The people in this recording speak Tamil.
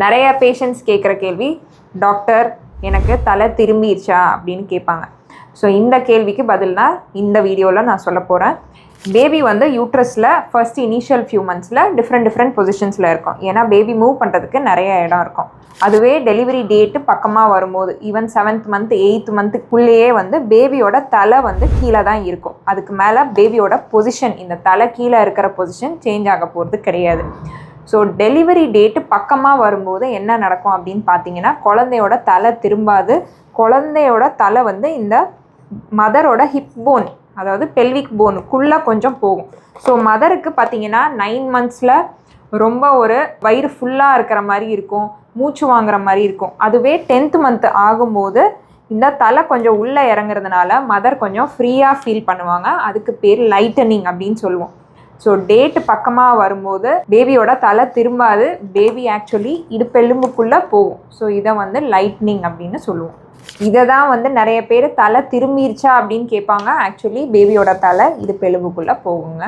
நிறைய பேஷண்ட்ஸ் கேட்குற கேள்வி, டாக்டர் எனக்கு தலை திரும்பிடுச்சா அப்படின்னு கேட்பாங்க. ஸோ இந்த கேள்விக்கு பதில் தான் இந்த வீடியோவில் நான் சொல்ல போகிறேன். பேபி வந்து யூட்ரஸில் ஃபர்ஸ்ட் இனிஷியல் ஃபியூ மந்த்ஸில் டிஃப்ரெண்ட் பொசிஷன்ஸில் இருக்கும். ஏன்னா பேபி மூவ் பண்ணுறதுக்கு நிறைய இடம் இருக்கும். அதுவே டெலிவரி டேட்டு பக்கமாக வரும்போது ஈவன் 7th மந்த் 8th மந்த்துக்குள்ளேயே வந்து பேபியோட தலை வந்து கீழே தான் இருக்கும். அதுக்கு மேலே பேபியோட பொசிஷன், இந்த தலை கீழே இருக்கிற பொசிஷன் சேஞ்ச் ஆக போகிறது கிடையாது. ஸோ டெலிவரி டேட்டு பக்கமாக வரும்போது என்ன நடக்கும் அப்படின்னு பார்த்தீங்கன்னா, குழந்தையோட தலை திரும்பாது. குழந்தையோட தலை வந்து இந்த மதரோட ஹிப் போன், அதாவது பெல்விக் போனுக்குள்ளே கொஞ்சம் போகும். ஸோ மதருக்கு பார்த்தீங்கன்னா 9 மந்த்ஸில் ரொம்ப ஒரு வயிறு ஃபுல்லாக இருக்கிற மாதிரி இருக்கும், மூச்சு வாங்குற மாதிரி இருக்கும். அதுவே 10th மந்த் ஆகும்போது இந்த தலை கொஞ்சம் உள்ளே இறங்குறதுனால மதர் கொஞ்சம் ஃப்ரீயாக ஃபீல் பண்ணுவாங்க. அதுக்கு பேர் லைட்டனிங் அப்படின்னு சொல்லுவோம். ஸோ டேட்டு பக்கமாக வரும்போது பேபியோட தலை திரும்பாது, பேபி ஆக்சுவலி இடுப்பெலும்புக்குள்ளே போகும். ஸோ இதை வந்து லைட்னிங் அப்படின்னு சொல்லுவோம். இதை தான் வந்து நிறைய பேர் தலை திரும்பிடுச்சா அப்படின்னு கேட்பாங்க. ஆக்சுவலி பேபியோட தலை இடுப்பெலும்புக்குள்ளே போகுங்க.